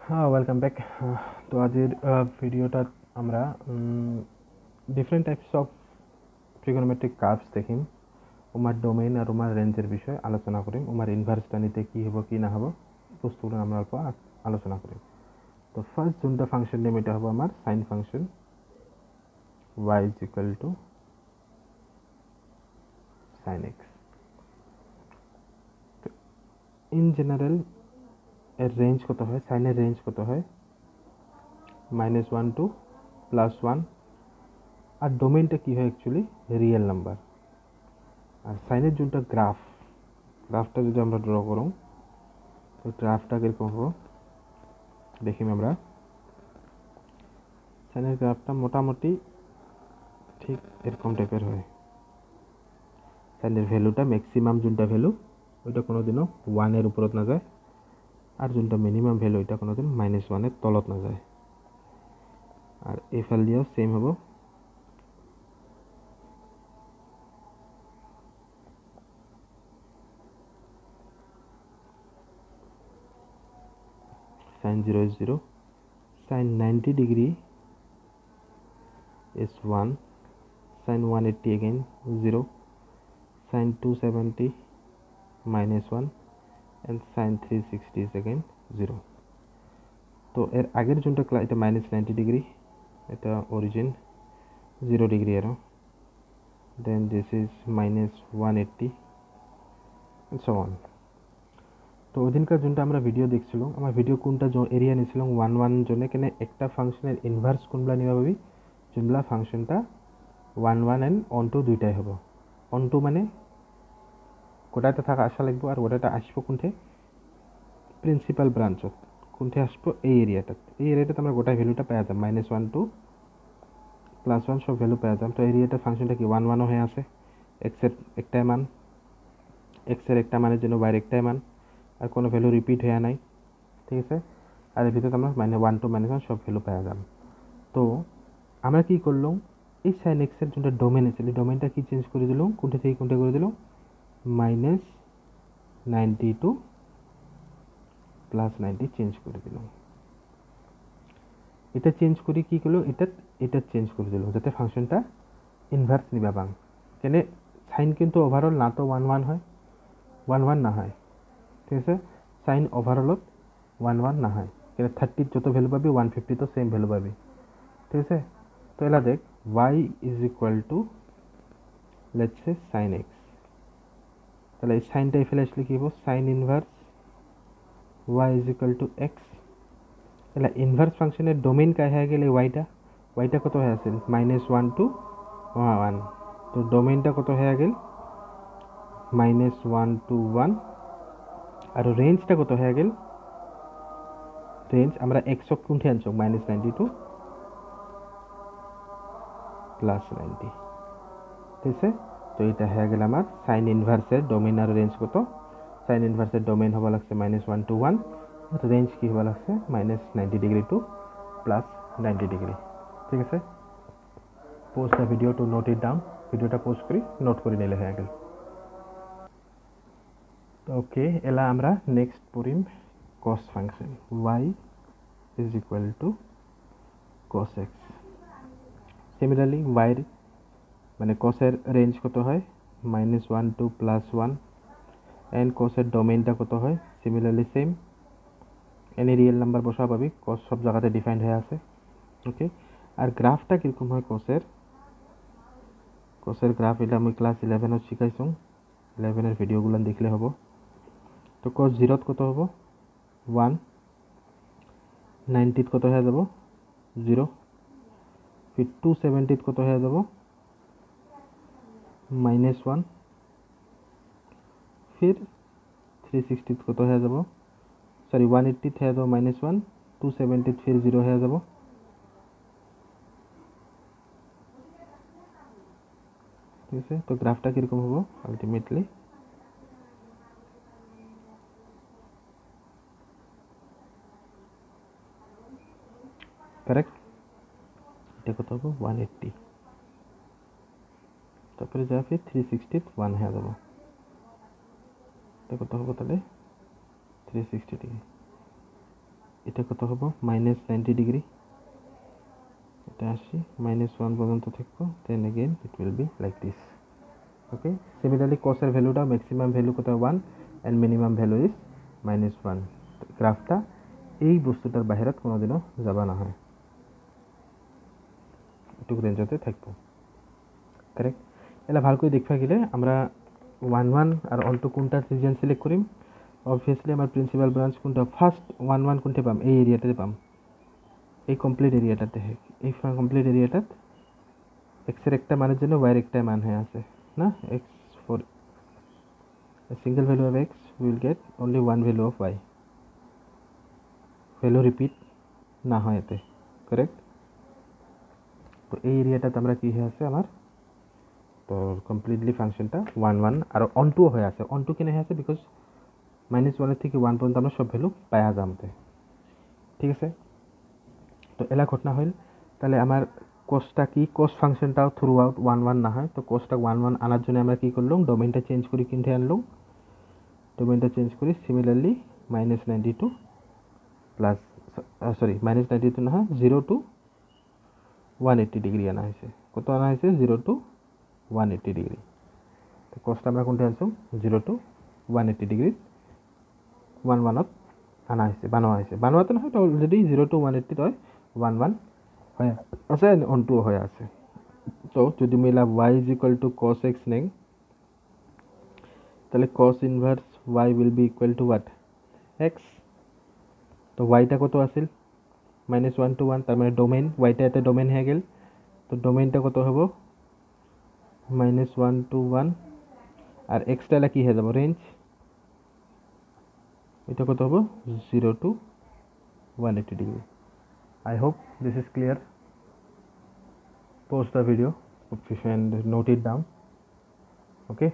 Welcome back. তো আজের ভিডিওটা আমরা different types of trigonometric curves দেখিম। ওমার ডোমেইন আর ওমার রেঞ্জের বিষয়ে আলোচনা করিম। ওমার ইনভার্সটা নিতে কী হব কি না হব বস্তুগুলো আমরা অল্প আলোচনা করিম। তো ফার্স্ট যোনটা ফাংশন নেম এটা হবো আমার sine function y is equal to sine x. In general এর রেঞ্জ কত হয়, সাইনের রেঞ্জ কত হয় -1 টু +1, আর ডোমেইনটা কী হয় অ্যাকচুয়ালি রিয়েল নাম্বার। আর সাইনের যোনটা গ্রাফটা যদি আমরা ড্র করুম তো গ্রাফটা কীরকম হবো দেখিম আমরা। সাইনের গ্রাফটা মোটামুটি ঠিক এরকম টাইপের হয়। সাইনের ভ্যালুটা ম্যাক্সিমাম যোনটা ভ্যালু ওইটা কোনোদিনও 1-এর উপরত না যায়, আর যোনটা মিনিমাম ভ্যালু ওইটা কোনোদিন -1-এর তলত না যায়। আর এফাল দিয়েও সেম হবো। sin 0 is 0, sin 90 degree is 1, sin 180 again 0, sin 270 -1, and sin 360 is again 0. তো এর আগের যোনটা এটা -90 ডিগ্রি, এটা অরিজিন 0 ডিগ্রি এরো, then this is -180 and so on. তো ওদিনকার যোনটা আমরা ভিডিও দেখছিলাম, আমার ভিডিও কোনটা এরিয়া নিয়েছিলাম 1 জনে কেন একটা ফাংশনের ইনভার্স কোনগুলা নিবা ভাবি যোনগুলা ফাংশনটা 1 এন্ড অনটু দুইটাই হবো। অনটু মানে গোটাটা থাকা আসা লাগবো, আর গোটাটা আসবো কোনঠে প্রিন্সিপাল ব্রাঞ্চত, কোনঠে আসবো এই এরিয়াটাতে আমরা গোটা ভ্যালুটা পাওয়া যাম -1 টু +1 সব ভ্যালু পাওয়া যাম। তো এরিয়াটার ফাংশনটা কি 1 হয়ে আছে, এক্সের একটাই মান, এক্সের একটা মানের জন্য বাইরের একটাই মান, আর কোনো ভ্যালু রিপিট হয়ে নাই, ঠিক আছে। আর এর ভিতরে আমরা -1 টু -1 সব ভ্যালু পাওয়া যাম। তো আমরা কি করলাম, এই সাইন এক্সের যোনটা ডোমেন আছে ডোমেনটা কি চেঞ্জ করে দিলাম, কোনটা থেকে কোনটা করে দিলাম -90 টু +90 চেঞ্জ করে দিলাম। এটা চেঞ্জ করে কি করলো, এটা চেঞ্জ করে দিল যাতে ফাংশনটা ইনভার্স নিবা পাং। কেনে সাইন কিন্তু ওভারঅল না তো 1 হয়, 1 না হয়, ঠিক আছে। সাইন ওভারঅলত 1 না হয়, কেন 30 যত ভ্যালু পাবি 150 তো সেম ভ্যালু পাবি, ঠিক আছে। তো এলা দেখ y is equal to let's say sine x, তাহলে এই সাইনটা এফেলে আসলে কি হবো sine inverse y is equal to x. তাহলে ইনভার্স ফাংশনের ডোমেইন কায় হয়ে গেলে ওয়াইটা কত হয়ে আছে -1 টু 1, তো ডোমেইনটা কত হয়ে গেল -1 টু 1, আর রেঞ্জটা কত হয়ে গেল, রেঞ্জ আমরা এক্স কোনঠে আনছো -90 টু +90, ঠিক আছে। তো এটা হয়ে গেল আমার সাইন ইনভার্সের ডোমেইন আর রেঞ্জ কত। সাইন ইনভার্সের ডোমেইন হওয়া লাগছে -1 টু 1, রেঞ্জ কি হওয়া লাগছে -90 ডিগ্রি টু +90 ডিগ্রি, ঠিক আছে। Post the video to note it down, ভিডিওটা পোস্ট করি নোট করে নিলে হয়ে গেল। ওকে, এলা আমরা নেক্সট পড়িম cos function y is equal to cos x। Similarly y মানে cos এর রেঞ্জ কত হয় -1 টু +1, এন্ড cos এর ডোমেইনটা কত হয় similarly same. Any real number বসা পাবি, cos সব জায়গাতে ডিফাইন্ড হয়ে আছে, ওকে। আর গ্রাফটা কিরকম হয় cos এর গ্রাফ এটা আমি ক্লাস 11 শিখাইছুম, 11 ভিডিওগুলো দেখলে হবো। তো cos 0 কত হবো 1, 90 কত হয়ে যাব 0, फिर 270 কত হয়ে যাব -1, फिर 360 কত হয়ে যাব সরি 180 হয়ে যাব -1, 270 फिर 0 হয়ে যাব, ঠিক আছে। তো গ্রাফটা কিরকম হবো আলটিমেটলি কারেক্ট, এটা কত হবো 180, তারপরে যা ফির 360 1 হয়ে যাব, এটা কত হবো তাহলে 360 ডিগ্রি। এটা কত হব -90 ডিগ্রি, এটা আসি -1 পর্যন্ত থাকবো, then again it will be like this. Okay, similarly cos এর ভ্যালুটা ম্যাক্সিমাম ভ্যালু কত 1 and minimum value is -1. গ্রাফটা এই বস্তুটার বাহিৰত কোনোদিনও যাব না হয়, এটুকু রেঞ্জতে থাকবো। কারেক্ট? এলা ভালকৈ দেখবা গেলে আমরা 1 1 আর অন টু কোনটা রিজন সিলেক্ট করিম। অবভিয়াসলি আমার প্রিন্সিপাল ব্রাঞ্চ কোনটা, ফার্স্ট 1 1 কোনটা পাম, এই এরিয়াটাতে পাম, এই কমপ্লিট এরিয়াটাতে। এই কমপ্লিট এরিয়াটাত এক্স এর একটা মানের জন্য ওয়াই এর একটা মান হয়ে আছে না, x for single value of x will get only one value of y, value repeat না হয় এতে। কারেক্ট? তো এই এরিয়াটাতে আমরা কি হয়ে আছে আমার, তো কমপ্লিটলি ফাংশনটা 1 1 আর অন টু হয়ে আছে। অন টু কেন হয়ে আছে, বিকজ -1 এর থেকে 1 পর্যন্ত আমরা সব ভ্যালু পায়া যামতে। ঠিক আছে? তো এলা ঘটনা হইল, তাহলে আমার কোসটা কি, কোস ফাংশনটাও থ্রু আউট 1 1 না হয়। তো কোসটা 1 1 আনার জন্য আমরা কি করলাম, ডোমেইনটা চেঞ্জ করি, কিনতে আনলাম ডোমেইনটা চেঞ্জ করি। সিমিলারলি -92 প্লাস সরি -92 না হয় 0 to 180 ডিগ্রি আনা হয়েছে। কত আনা হয়েছে? 0 to 180 ডিগ্রি। তো কোসটা আমরা কোনটা আনছাম, 0 to 180 ডিগ্রি 1 1 আনা হয়েছে, বানোয়া হয়েছে। বানোয়াতে নহয়, তো অলরেডি 0 to 180 হয় 1 1 হয়ে আছে, অন টু হয়ে আছে। তো যদি মিলা y is equal to cos x নেই, তাহলে cos inverse y will be equal to what, x। তো yটা কত আছিল, -1 to 1, তার মানে ডোমেইন, yটা এতে ডোমেইন হয়ে গেল। তো ডোমেইনটা কত হব, -1 to 1, আর এক্সটা এলা কি হয়ে যাব, রেঞ্জ। এটা কত হব, 0 to 180 degree. I hope this is clear. Pause the video and note it down. Okay.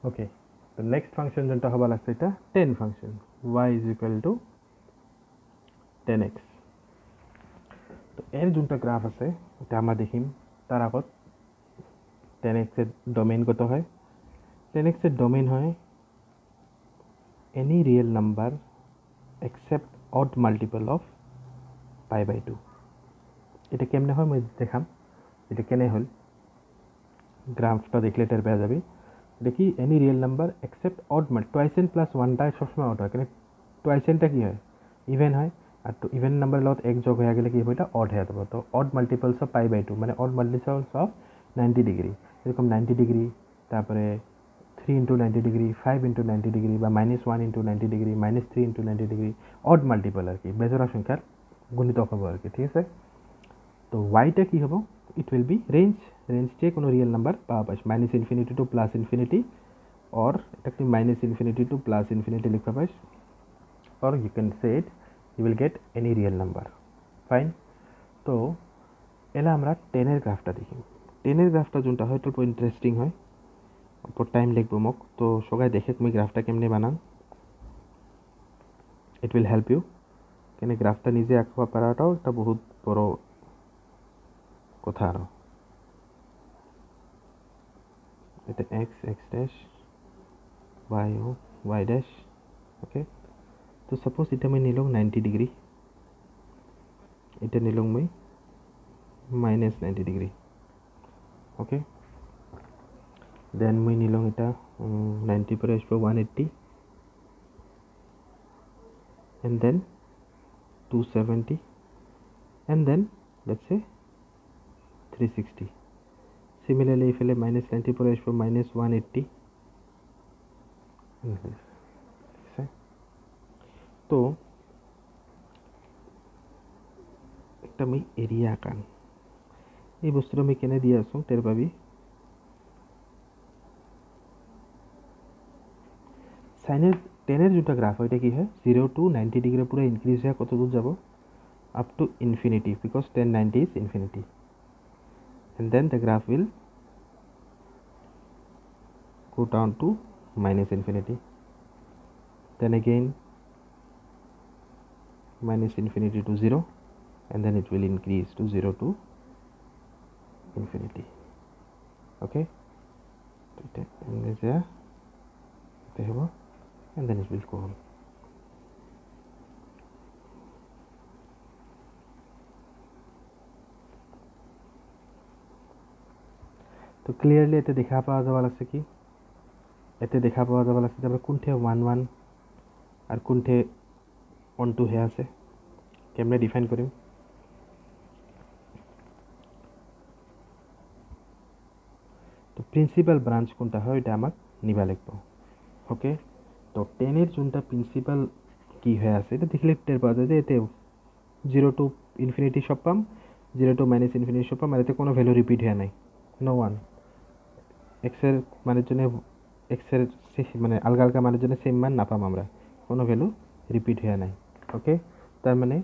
Okay. The next function যেটা হবা লাগছে এটা tan function, y is equal to tan x. তো এর যোনটা গ্রাফ আছে এটা আমরা দেখিম। তার আগত tan x এর ডোমেইন কত হয়, tan x এর ডোমেইন হয় any real number except odd multiple of pi/2. এটা কেমনে হয় মই দেখাম। এটা কেনে হল, গ্রাফটা দেখলে টের পেয়ে যাবে। দেখি any real number except odd multi, twice N plus ওয়ানটা সবসময় অড হয়, কিন্তু টুয়াইস এনটা কি হয়, ইভেন হয়। আর তো ইভেন নাম্বার লগত এক যোগ হয়ে গেলে কি হবে, এটা অড হয়ে যাব। তো অড মাল্টিপলস অফ pi/2 মানে অড মাল্টিপলস অফ 90 ডিগ্রি, এরকম 90 ডিগ্রি, তারপরে 3 into 90 ডিগ্রি, 5 into 90 ডিগ্রি, বা -1 into 90 degree, -3 into 90 degree, odd multiple আর কি, বেজোড়া সংখ্যার গুণিতক হবে আর কি। ঠিক আছে? তো ওয়াইটা কি হবো, it will be range. Range যে কোনো রিয়েল নাম্বার পাওয়া পাইস, -ইনফিনিটি টু +ইনফিনিটি, or এটাকে -ইনফিনিটি টু +ইনফিনিটি লিখতে পাইস, or you can say it, you will get any real number. Fine. তো এলা আমরা 10 এর গ্রাফটা দেখি। 10 এর গ্রাফটা যোনটা হয় এটা খুব ইন্টারেস্টিং হয়, অল্প টাইম লাগবে মোক। তো সবাই দেখে তুমি গ্রাফটা কেমনে বানান, ইট উইল হেল্প ইউ। কেন গ্রাফটা নিজে আঁকবা পারাটাও একটা বহুত বড় কথা। আর এটা এক্স এক্স ড্যাশ, ওয়াই ও ওয়াই ড্যাশ। ওকে, তো সাপোজ এটা মই নিলাম 90 ডিগ্রি, এটা নিলাম মই -90 ডিগ্রি। ওকে, দেন মই নিলাম এটা 90 পরে আসবো 180, and then 270, and then let's say 360. Similarly এফালে -90 পরে আসবো -180। তো একটা আমি এরিয়া আঁকান, এই বস্তুটা আমি কেনে দিয়ে আসুন টের পাবি। সাইনের 10 এর যেটা গ্রাফ ওইটা কি হয়, 0 to 90 ডিগ্রি পুরো ইনক্রিজ হয়ে কত দূর যাব, up to infinity, because 10 90 is infinity, and then the graph will go down to -infinity, then again -infinity to 0, and then it will increase to 0 to infinity. Okay, and then it will go on. তো clearly এতে দেখা পাওয়া যাওয়া লাগছে কি এতে দেখা পাওয়া যাওয়া লাগছে তারপরে কোনঠে 1 1 আর কোনঠে 1 2 হে আছে কেমনে ডিফাইন করিম তো প্রিন্সিপাল ব্রাঞ্চ কোনটা হয় এটা আমাক নিবা লাগব ওকে তো 10 এর যোনটা প্রিন্সিপাল কি হয়ে আছে এটা দেখলে টের পাওয়া যায় যে এতে 0 টু ইনফিনিটি সব পাম 0 টু মাইনাস ইনফিনিটি সব পাম আর এতে কোনো ভ্যালু রিপিট হয় নাই নো ওয়ান x এর মানের জন্য x এর মানে আলগা আলগা মানের জন্য সেম মান না পাম আমরা কোনো ভ্যালু রিপিট হয় নাই ওকে তার মানে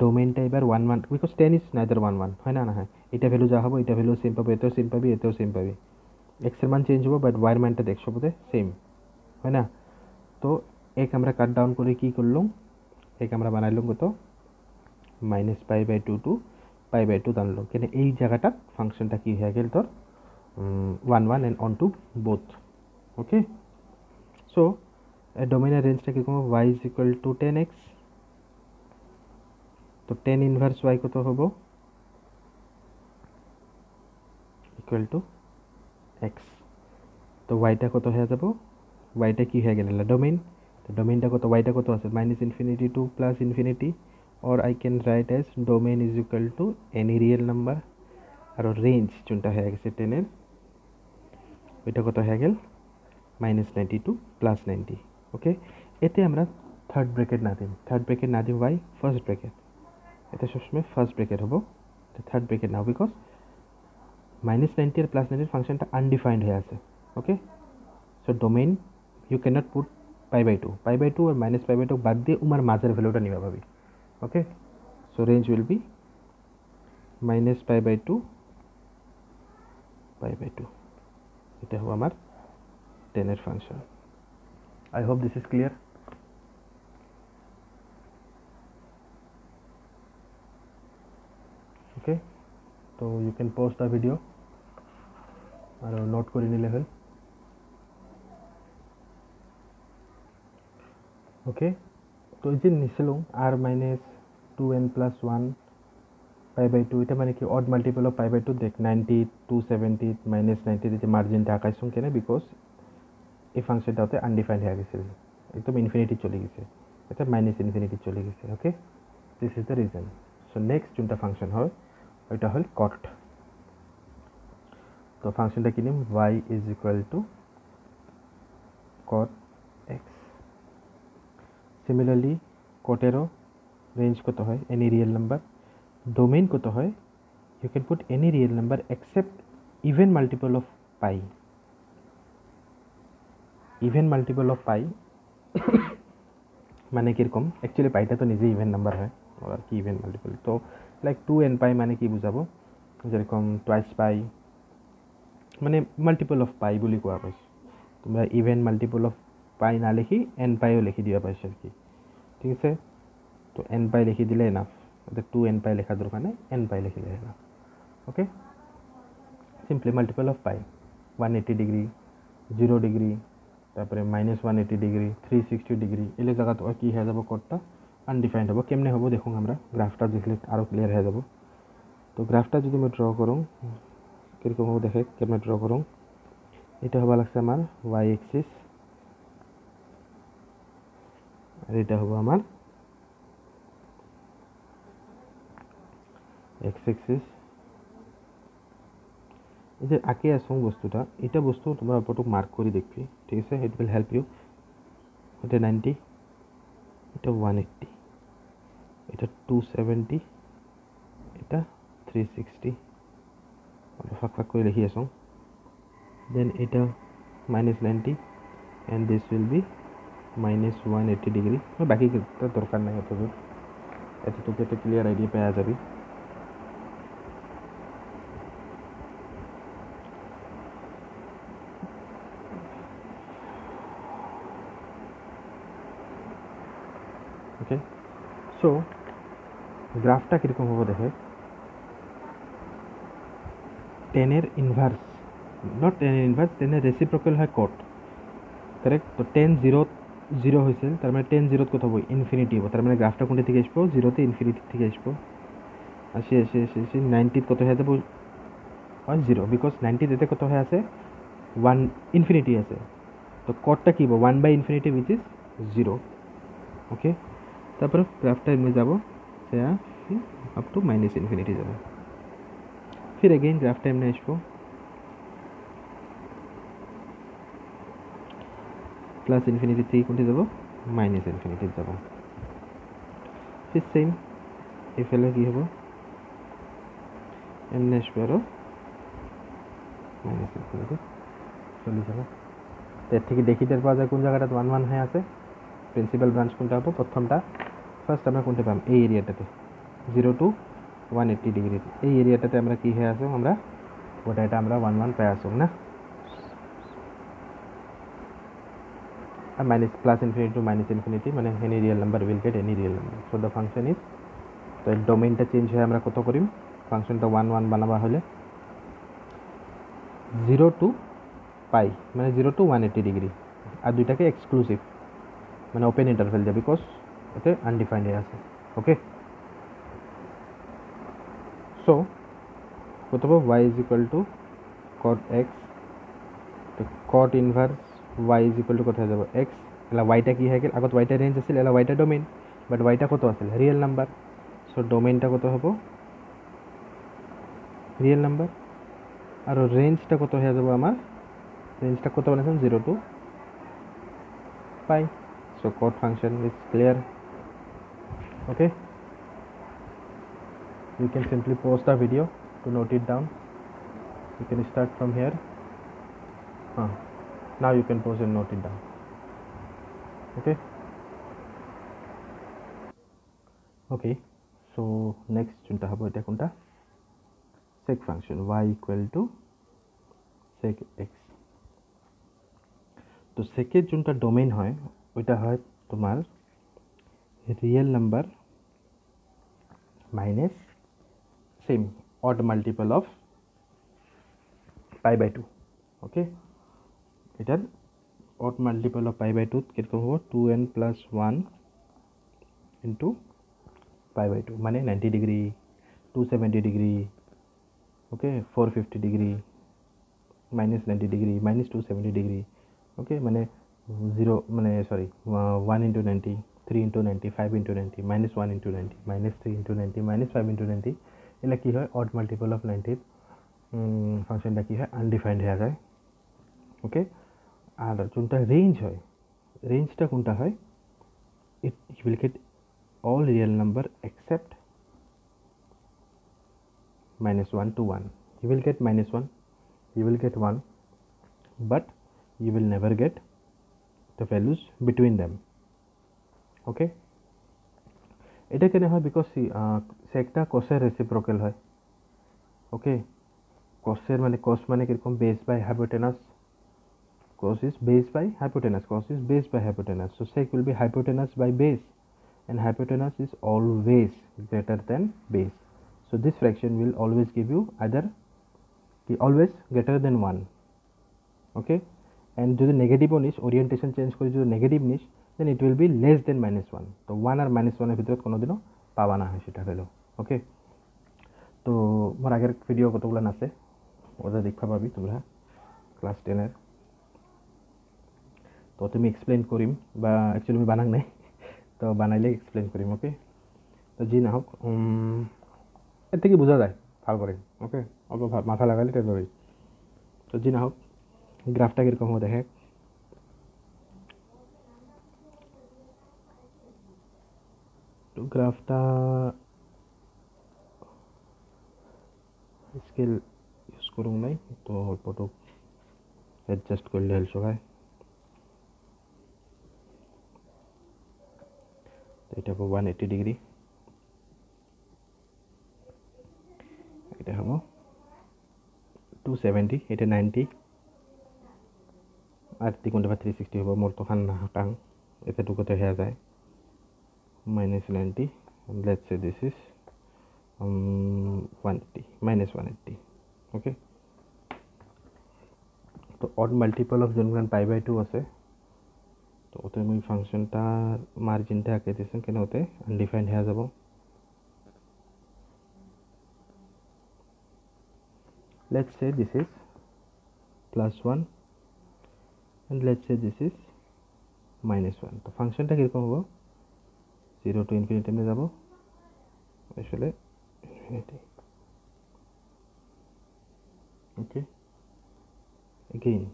ডোমেইনটা এবার 1 1 বিকজ 10 ইজ নাইদার 1 1 হয় না না হয় এটা ভ্যালু যা হবে এটা ভ্যালু সেম পাবে এতেও সেম পাবি এতেও সেম পাবি x এর মান চেঞ্জ হবে বাট y এর মানটা দেখছো বোধে সেম হয় না তো এক আমরা কাট ডাউন করে কি করলাম এক আমরা বানাইলাম কত -π/2 টু π/2 টানলাম কেন এই জায়গাটা ফাংশনটা কি হয়ে গেল তোর 1 1 and on to both okay so a domain range টা কি রকম y is equal to 10x তো 10 ইনভার্স y কত হবে equal to x তো y টা কত হয়ে যাব y টা কি হয়ে গেল ডোমেইন তো ডোমেইনটা কত y টা কত আছে -infinity to +infinity or I can write as domain is equal to any real number আর রেঞ্জ যোনটা হয়ে গেছে 10 এর ওইটা কত হয়ে গেল -90 to +90 ওকে এতে আমরা থার্ড ব্র্যাকেট না দিম y ফার্স্ট ব্র্যাকেট এটা সবসময় ফার্স্ট ব্র্যাকেট হবো থার্ড ব্র্যাকেট নাও বিকজ -90 আর +90 ফাংশনটা আনডিফাইন্ড হয়ে আছে okay so domain you can not put π/2 আর -π/2 বাদ দিয়ে উমার মাঝের ভ্যালুটা নিবা পাবি okay so range will be -π/2 π/2 এটা হবে আমার 10 এর function I hope this is clear okay so you can pause the video আর নোট করে নিলে হল ওকে তো এই যে নিছিলাম r - 2n + 1 π/2 এটা মানে কি অড মাল্টিপল অফ π/2 দেখ 90 270 -90 যে মার্জিনটা আঁকাইছুম কেন বিকজ এই ফাংশনটাতে আনডিফাইন্ড হয়ে গেছে একদম ইনফিনিটি চলে গেছে এটা -ইনফিনিটি চলে গেছে okay this is the reason so next যোনটা ফাংশন হয় ওইটা হল cot তো ফাংশনটা কি নিম y is equal to cot x similarly cot-এরও রেঞ্জ কত হয় এনি রিয়েল নাম্বার ডোমেইন কত হয় you can put any real number except even multiple of pi even multiple of pi মানে কিরকম অ্যাকচুয়ালি পাইটা তো নিজে ইভেন নাম্বার হয় আর কি ইভেন মাল্টিপল তো লাইক 2n পাই মানে কি বুঝাবো যেরকম টুয়াইস পাই মানে মাল্টিপল অফ পাই বুলি কোৱা পাইছো তোমরা ইভেন মাল্টিপল অফ পাই না লিখি n পাইও লিখি দিবা পাইছো আর কি ঠিক আছে তো n পাই লিখি দিলে এনাফ অর্থাৎ 2n পাই লেখা দরকার নেই n পাই লিখি দিলে enough okay simply multiple of pi 180 degree 0 degree তারপরে -180 ডিগ্রি 360 ডিগ্রি এলে জায়গা তো কি হয়ে যাব কোডটা আনডিফাইন্ড হবো কেমনে হবো দেখুন আমরা গ্রাফটা দেখলে আরো ক্লিয়ার হয়ে যাব তো গ্রাফটা যদি আমি ড্র করুন কিরকম হবে দেখে কেমনে ড্র করুন এটা হবা লাগছে আমার y এক্সিস আর এটা হবো আমার x এক্সিস এই যে আঁকে আসুন বস্তুটা এটা বস্তু তোমরা ফটো মার্ক করে দেখবি ঠিক আছে ইট উইল হেল্প ইউ এটা 90 এটা 180 এটা 270 এটা 360 আমরা ফাঁক ফাঁক করে লিখি আসুন দেন এটা -90 and this will be -180 degree বাকি কিছু দরকার নাই এতটুকু একটা ক্লিয়ার আইডিয়া পেয়ে যাবি ওকে সো গ্রাফটা কিরকম হবে দেখে 10 এর ইনভার্স নট 10 এর ইনভার্স 10 এর রেসিপ্রোকাল হয় cot কারেক্ট তো 10 0 0 হয়েছে তার মানে 10 0 কত হবে ইনফিনিটি হবে তার মানে গ্রাফটা কোনটা থেকে আসবে 0 তে ইনফিনিটি থেকে আসবে আসি 90 কত হয়ে যাবে হয় 0 বিকজ 90 যেতে কত হয়ে আছে 1 ইনফিনিটি আছে তো কটটা কি হবে 1 বাই ইনফিনিটি উইচ ইজ 0 ওকে তারপরে গ্রাফটা এমনি যাব সেয়া আপ টু মাইনাস ইনফিনিটি যাব फिर अगेन ग्राफ टाइम में इसको प्लस इनफिनिटी 3 কোনটি যাব মাইনাস ইনফিনিটি যাব फिर सेम এফালে কি হ'ব এমনে আসবে আরো মাইনাস ইনফিনিটি চলে যাব এর থেকে দেখি টের পাওয়া যায় কোন জায়গাটা 1 1 হয়ে আছে প্রিন্সিপাল ব্রাঞ্চ কোনটা হবে প্রথমটা ফার্স্ট আমরা কোনটা পাম এই এরিয়াটাতে 0 টু 180 ডিগ্রি এই এরিয়াটাতে আমরা কি হয়ে আছে আমরা ওটা এটা আমরা 1 1 পাই আসুন না minus plus infinity to minus infinity মানে any real number will get any real number so the function is তো এই ডোমেইনটা চেঞ্জ হয় আমরা কত করিম ফাংশনটা 1 1 বানাবা হলে 0 টু পাই মানে 0 টু 180 ডিগ্রি আর দুইটাকে এক্সক্লুসিভ মানে ওপেন ইন্টারভেল যা বিকজ ওতে আনডিফাইন্ড আছে ওকে সো কত হবে y is equal to cot x তো cot inverse y is equal to কত হয়ে যাব x এলা yটা কি হয়ে গেল আগত yটা রেঞ্জ আছিল এলা yটা ডোমেইন বাট yটা কত আছিল রিয়েল নাম্বার সো ডোমেইনটা কত হবে রিয়েল নাম্বার আর রেঞ্জটা কত হয়ে যাব আমার রেঞ্জটা কত বানাইছেন 0 to pi so cot function is clear okay you can simply pause the video to note it down you can start from here now you can pause and note it down okay so next chunta hobo eta konta sec function y equal to sec x তো সেকের যোনটা domain হয় ওইটা হয় তোমার real number minus same odd multiple of pi by 2 okay এটার odd multiple of pi by 2 কিরকম হবে 2n plus 1 into pi by 2 মানে 90 degree 270 degree okay 450 degree minus 90 degree minus 270 degree okay মানে 0 মানে sorry 1 into 90 3 into 90 5 into 90 minus 1 into 90 minus 3 into 90 minus 5 into 90 এলা কি হয় odd multiple of 90 ফাংশনটা কি হয় আনডিফাইন্ড হয়ে যায় ওকে আর যোনটা রেঞ্জ হয় রেঞ্জটা কোনটা হয় it you will get all real number except -1 to 1 you will get -1 you will get 1 but you will never get the values between them okay এটা কেন হয় বিকজ সেকটা cos-এর রেসিপ্রোকাল হয় ওকে cos-এর মানে cos মানে কিরকম base by hypotenuse cos is base by hypotenuse cos is base by hypotenuse so sec will be hypotenuse by base and hypotenuse is always greater than base so this fraction will always give you either always greater than 1 okay and যদি negative নিস orientation change করে যদি negative নিস then it will be less than -1 তো 1 আর -1 এর ভিতরে কোনোদিনও পাবা না হয় সেটা হলো ওকে তো মোর আগের ভিডিও কতগুলো আছে ওটা দেখা পাবি তোমরা ক্লাস 10 এর তো তুমি এক্সপ্লেন করিম বা অ্যাকচুয়ালি আমি বানাং নাই তো বানাইলে এক্সপ্লেন করিম ওকে তো জি না হোক এর থেকে বোঝা যায় ভালো করে ওকে অল্প মাথা লাগালে টের পাবি তো জি না হোক গ্রাফটা কিরকম হবে দেখে তো গ্রাফটা স্কেল ইউজ করুন নাই তো অল্পটু অ্যাডজাস্ট করলে হল সবাই এটা হবে 180 ডিগ্রি এটা হবে 270 এটা 90 আর তিনটা বা 360 হবে মোর তো খান না টাং এতটুকুতে হয়ে যায় -90 and let's say this is 180 -180 okay তো odd multiple of যোনগুলো পাই বাই 2 আছে তো ওতে আমি ফাংশনটা মার্জিনটা আঁকে দিয়েছেন কেন ওতে আনডিফাইন্ড হয়ে যাব let's say this is +1 and let's say this is -1 তো ফাংশনটা কিরকম হবে 0 to infinity में যাব আসলে infinity okay again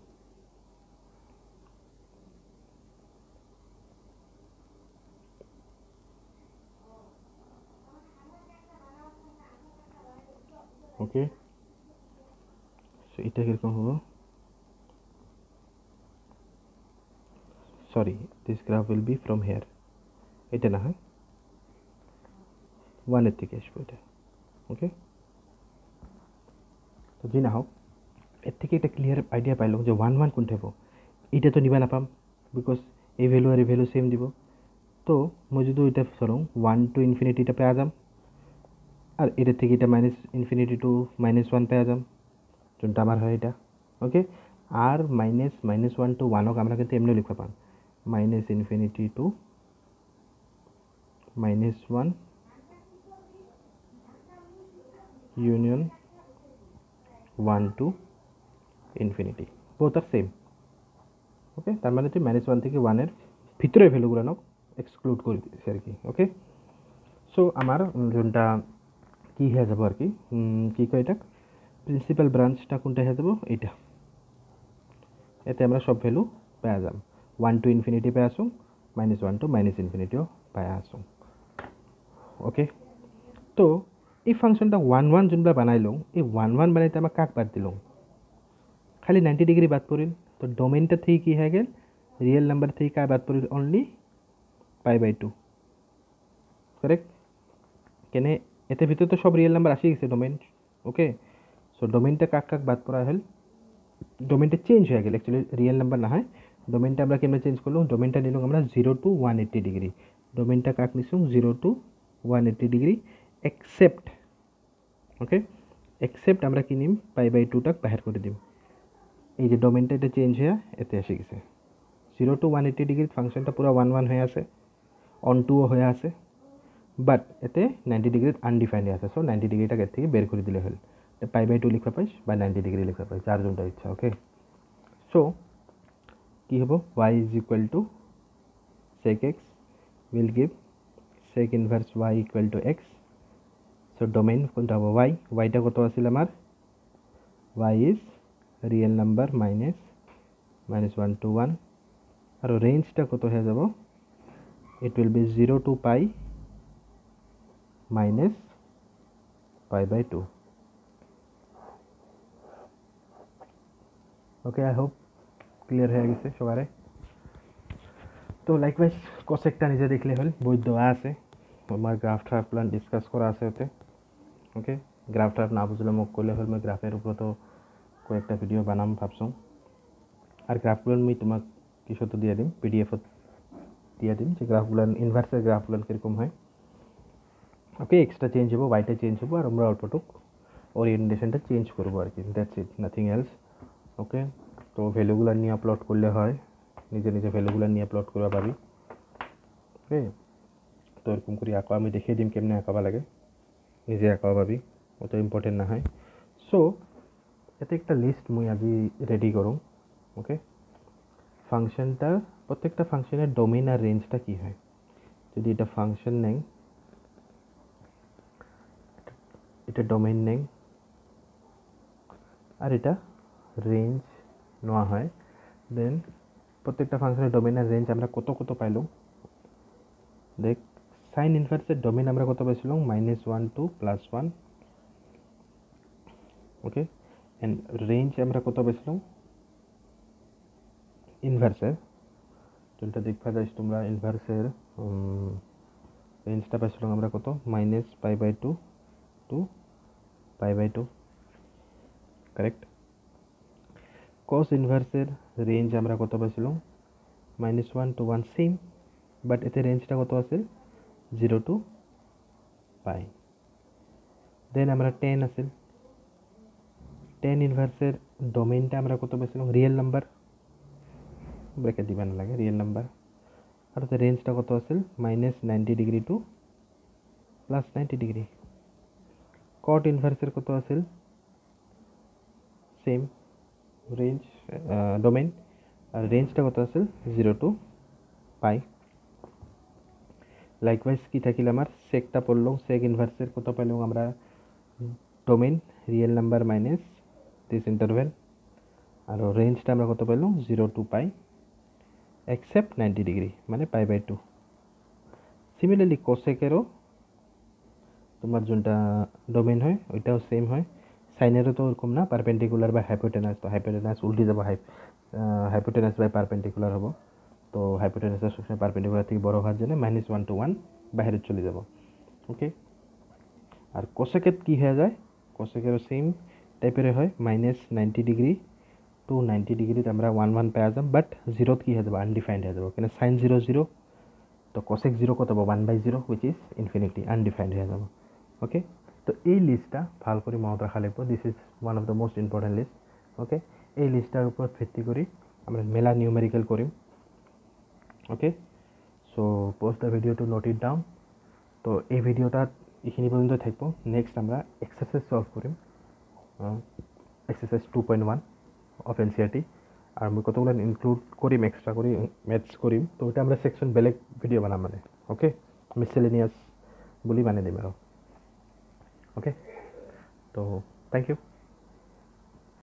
okay so এটা কিরকম হবে sorry this graph will be from here এটা না হয় 1 এর থেকে আসবে এটা ওকে তো জি না হোক এর থেকে একটা ক্লিয়ার আইডিয়া পাইলাম যে 1 1 কোনটা হবো এটা তো নিবা না পাম বিকজ এই ভ্যালু আর এই ভ্যালু সেম দিব তো মই যদি এটা সরং 1 to infinity এটা পেয়ে যাম আর এটা থেকে এটা -infinity to -1 পেয়ে যাম যোনটা আমার হয় এটা ওকে আর -1 to 1 আমরা কিন্তু এমনি লিখতে পাম -infinity to -1 union 1 to infinity both are same ওকে তার মানে তুই -1 থেকে 1 এর ভিতরে ভ্যালুগুলো নাও এক্সক্লুড করে দিয়েছি আর কি ওকে সো আমার যোনটা কি হয়ে যাব আর কি কি কয় এটা প্রিন্সিপাল ব্রাঞ্চটা কোনটা হয়ে যাব এটা এতে আমরা সব ভ্যালু পেয়ে যাব 1 to infinity পেয়ে আসুন -1 to -infinity পেয়ে আসুন ওকে তো এই ফাংশনটা 1 1 যোনটা বানাইলো এই 1 1 বানাইতে আমরা কাক বাদ দিলাম খালি 90 ডিগ্রি বাদ করিল তো ডোমেইনটা থেকে কি হয়ে গেল রিয়েল নাম্বার থেকে কার বাদ করিল অনলি π/2 কারেক্ট কেনে এতে ভিতরে তো সব রিয়েল নাম্বার আসি গেছে ডোমেইন ওকে সো ডোমেইনটা কাক কাক বাদ করা হল ডোমেইনটা চেঞ্জ হয়ে গেল অ্যাকচুয়ালি রিয়েল নাম্বার না হয় ডোমেইনটা আমরা কেমনে চেঞ্জ করলাম ডোমেইনটা নিলাম আমরা 0 to 180 ডিগ্রি ডোমেইনটা কাক নিছুম 0 to 180 degree except okay except আমরা কি নিম π/2 টাক বাহির করে দিম এই যে ডোমেইনটা এটা চেঞ্জ হয়ে এতে এসে গেছে 0 to 180 ডিগ্রি ফাংশনটা পুরো 1 1 হয়ে আছে অন 2 হয়ে আছে বাট এতে 90 ডিগ্রি আনডিফাইন্ড আছে সো 90 ডিগ্রিটাকে এর থেকে বের করে দিলে হল π/2 লিখতে পাইস বা 90 ডিগ্রি লিখতে পাইস যার যোনটা ইচ্ছা ওকে সো কি হবে y is equal to sec x will give sec inverse y equal to x so domain কোনটা হবে y টা কত আছিল আমার y is real number -1 to 1 আর রেঞ্জটা কত হয়ে যাব it will be 0 to pi minus π/2 okay I hope clear হয়ে গেছে সবারে তো লাইকওয়াইজ কোসেকটা নিজে দেখলে হল বই দেওয়া আছে আমার গ্রাফ প্ল্যান ডিসকাস করা আছে ওতে ওকে গ্রাফ না বুঝলে মোক করলে হল মই গ্রাফের উপর তো কয়েকটা ভিডিও বানাম ভাবছো আর গ্রাফগুলো আমি তোমাক কিসত দিয়ে দিম পিডিএফত দিয়ে দিম যে গ্রাফগুলো ইনভার্সের গ্রাফগুলো কিরকম হয় ওকে এক্সট্রা চেঞ্জ হবো ওয়াইটা চেঞ্জ হবো আর আমরা অল্পটুক ওরিয়েন্টেশনটা চেঞ্জ করবো আর কি দ্যাটস ইট নাথিং এলস ওকে তো ভ্যালুগুলো নিয়ে আপলোড করলে হয় নিজে নিজে ভ্যালুগুলো নিয়ে আপলোড করবা পাবি ওকে তো এরকম করে আঁকা আমি দেখিয়ে দিম কেমনে আঁকাবা লাগে নিজে আঁকাবা পাবি অত ইম্পর্টেন্ট না হয় সো এতে একটা লিস্ট মুই আজি রেডি করুম ওকে ফাংশনটা প্রত্যেকটা ফাংশনের ডোমেইন আর রেঞ্জটা কি হয় যদি এটা ফাংশন নেই এটা ডোমেইন নেই আর এটা রেঞ্জ নেওয়া হয় দেন প্রত্যেকটা ফাংশনের ডোমেইন আর রেঞ্জ আমরা কত কত পাইলাম দেখ সাইন ইনভার্সের ডোমেইন আমরা কত পাইছিলাম -1 to +1 ওকে এন্ড রেঞ্জ আমরা কত পাইছিলাম ইনভার্সের যোনটা দেখবা যাইছ তোমরা ইনভার্সের রেঞ্জটা পাইছিলাম আমরা কত -π/2 to π/2 কারেক্ট cos ইনভার্সের রেঞ্জ আমরা কত পাইছিলাম -1 to 1 সেম বাট এতে রেঞ্জটা কত আছে 0 to π দেন আমরা tan আছে tan ইনভার্সের ডোমেইনটা আমরা কত পাইছিলাম রিয়েল নাম্বার ব্র্যাকেট দিবেন লাগে রিয়েল নাম্বার আর এতে রেঞ্জটা কত আছে -90 ডিগ্রি টু +90 ডিগ্রি cot ইনভার্সের কত আছে সেম রেঞ্জ ডোমেইন আর রেঞ্জটা কত আছিল 0 to পাই লাইকওয়াইজ কি থাকিল আমার সেকটা পড়লাম সেক ইনভার্সের কত পাইলাম আমরা domain real number minus this interval আর রেঞ্জটা আমরা কত পাইলাম 0 to পাই এক্সেপ্ট 90 ডিগ্রি মানে পাই বাই 2 সিমিলারলি কোসেকেরও তোমার যেটা ডোমেইন হয় ওইটাও সেম হয় সাইনেরও তো ওরকম না পারপেন্ডিকুলার বা হাইপোটেনাস তো হাইপোটেনাস উল্টে যাব হাইপোটেনাস বাই পারপেন্ডিকুলার হবো তো হাইপোটেনাসটা সবসময় পারপেন্ডিকুলার থেকে বড় হওয়ার জন্য -1 to 1 বাইরে চলে যাব ওকে আর কোসেকের কি হয়ে যায় কোসেকেরও সেম টাইপের হয় -90 ডিগ্রি টু 90 ডিগ্রিতে আমরা 1 1 পেয়ে যাব বাট জিরোত কি হয়ে যাব আনডিফাইন্ড হয়ে যাব কেন সাইন 0 0 তো কোসেক 0 কত পাবো 1/0 হুইচ ইজ ইনফিনিটি আনডিফাইন্ড হয়ে যাব ওকে তো এই লিস্টটা ভাল করে মনত রাখা লাগবে this is one of the most important list okay এই লিস্টটার উপর ভিত্তি করে আমরা মেলা নিউমেরিক্যাল করিম ওকে so post the video to note it down তো এই ভিডিওটা এইখিনি পর্যন্ত থাকবো নেক্সট আমরা এক্সারসাইজ সলভ করিম এক্সারসাইজ 2.1 অফ এনসিআরটি আর আমি কতগুলো ইনক্লুড করিম এক্সট্রা করি ম্যাথস করিম তো ওইটা আমরা সেকশন বেলেগ ভিডিও বানাম মানে ওকে মিসেলেনিয়াস বলি বানিয়ে দিম আর ওকে তো থ্যাংক ইউ